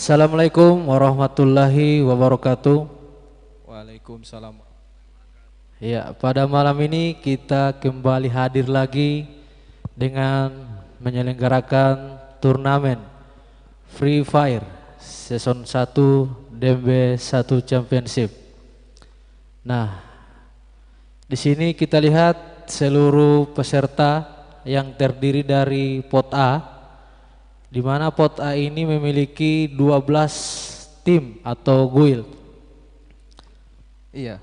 Assalamualaikum warahmatullahi wabarakatuh. Waalaikumsalam. Ya, pada malam ini kita kembali hadir lagi dengan menyelenggarakan turnamen Free Fire Season 1 DMB 1 Championship. Nah, di sini kita lihat seluruh peserta yang terdiri dari pot A, di mana pot A ini memiliki 12 tim atau guild. Iya.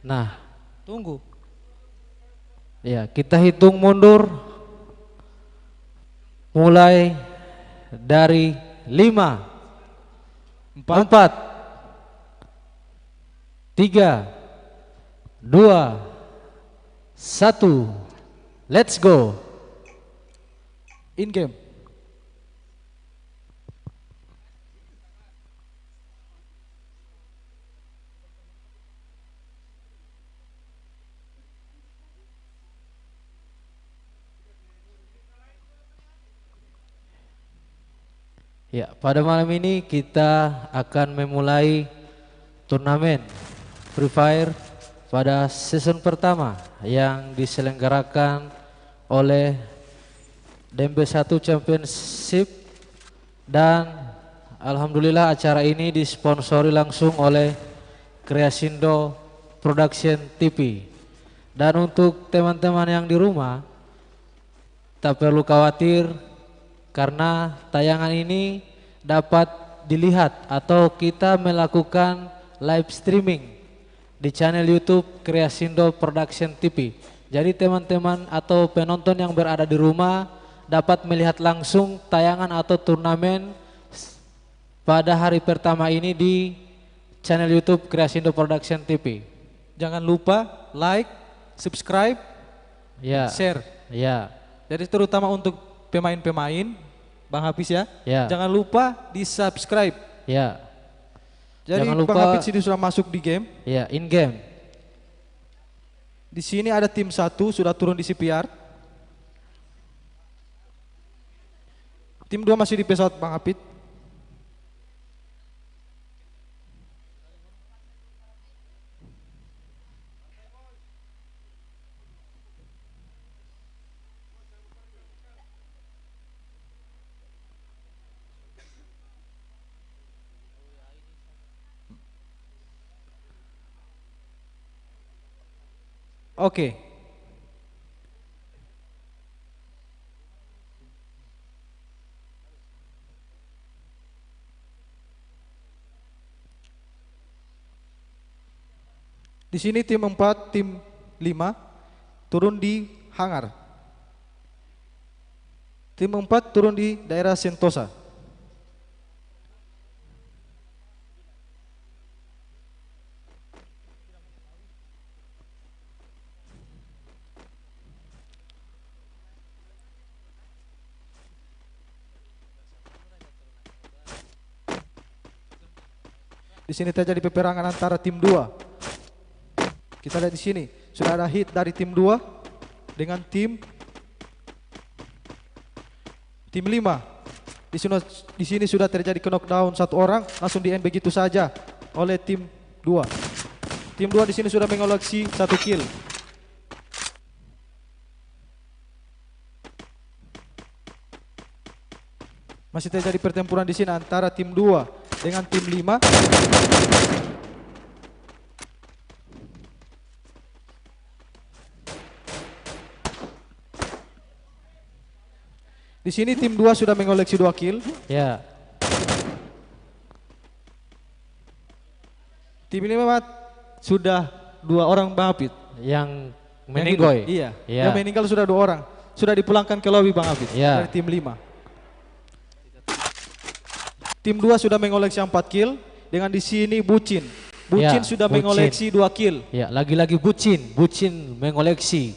Nah, Tunggu. ya kita hitung mundur mulai dari 5, 4, 3, 2, 1. Let's go. In game. Ya, pada malam ini kita akan memulai turnamen Free Fire pada season pertama yang diselenggarakan oleh DMB 1 Championship, dan alhamdulillah acara ini disponsori langsung oleh Kreasindo Production TV. Dan untuk teman-teman yang di rumah, tak perlu khawatir karena tayangan ini dapat dilihat atau kita melakukan live streaming di channel YouTube Kreasindo Production TV. Jadi teman-teman atau penonton yang berada di rumah dapat melihat langsung tayangan atau turnamen pada hari pertama ini di channel YouTube Kreasindo Production TV. Jangan lupa like, subscribe, Ya, share. ya, Jadi terutama untuk pemain-pemain, Bang Hafiz ya. Ya. Jangan lupa di subscribe. ya, Jadi Jangan lupa- Bang Hafiz ini sudah masuk di game. ya, in game. Di sini ada tim 1 sudah turun di CPR. Tim 2 masih di pesawat Bang Hafiz. Oke. Di sini tim 4, tim 5 turun di hangar. Tim 4 turun di daerah Sentosa. Di sini terjadi peperangan antara tim 2. Kita lihat di sini sudah ada hit dari tim 2 dengan tim 5. Di sini sudah terjadi knockdown satu orang, langsung di end begitu saja oleh tim 2. Tim 2 di sini sudah mengoleksi 1 kill. Masih terjadi pertempuran di sini antara tim 2 dengan tim 5. Di sini tim 2 sudah mengoleksi 2 kill. Ya, Tim 5 sudah 2 orang Bang Hafid. yang Yang meninggoy. hidup. Iya. Ya. Yang meninggal sudah 2 orang. Sudah dipulangkan ke lobi Bang Hafid Ya. dari tim 5. Tim 2 sudah mengoleksi 4 kill dengan di sini Bucin. Bucin Ya, sudah Bucin. mengoleksi 2 kill. Ya, lagi-lagi Bucin mengoleksi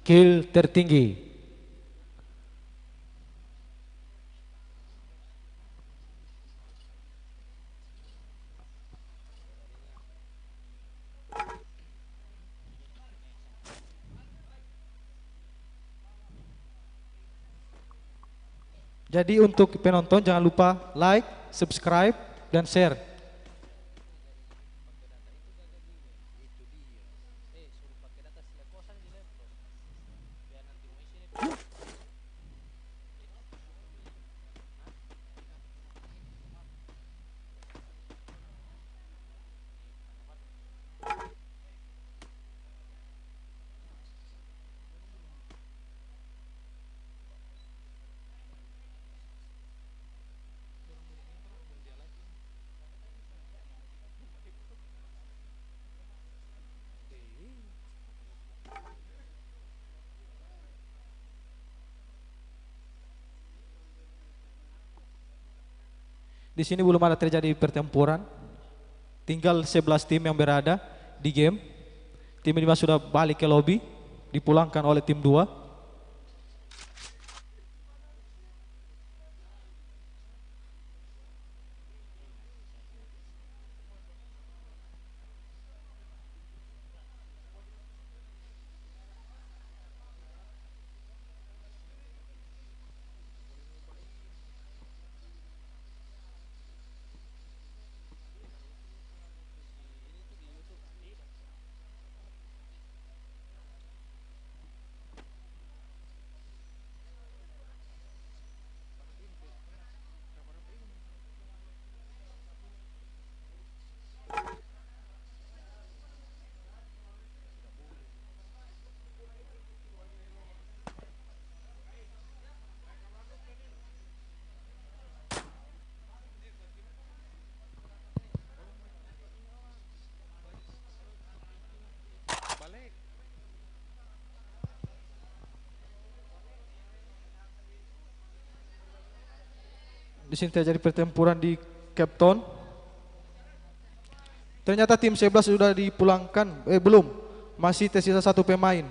kill tertinggi. Jadi untuk penonton jangan lupa like, subscribe, dan share. Di sini belum ada terjadi pertempuran. Tinggal 11 tim yang berada di game. Tim 5 sudah balik ke lobby, dipulangkan oleh tim 2. Di sini terjadi pertempuran di Cape Town. Ternyata tim 11 sudah dipulangkan, belum, masih tersisa 1 pemain.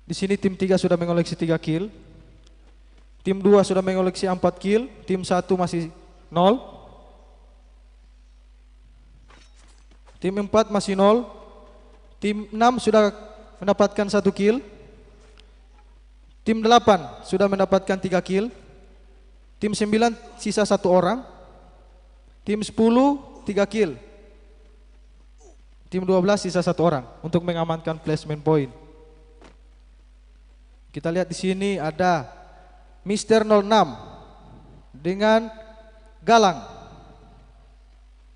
Di sini tim 3 sudah mengoleksi 3 kill. Tim 2 sudah mengoleksi 4 kill. Tim 1 masih 0. Tim 4 masih 0. Tim 6 sudah mendapatkan 1 kill. Tim 8 sudah mendapatkan 3 kill. Tim 9 sisa 1 orang. Tim 10 3 kill. Tim 12 sisa 1 orang untuk mengamankan placement point. Kita lihat di sini ada Mister 06 dengan Galang.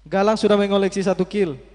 Galang sudah mengoleksi 1 kill.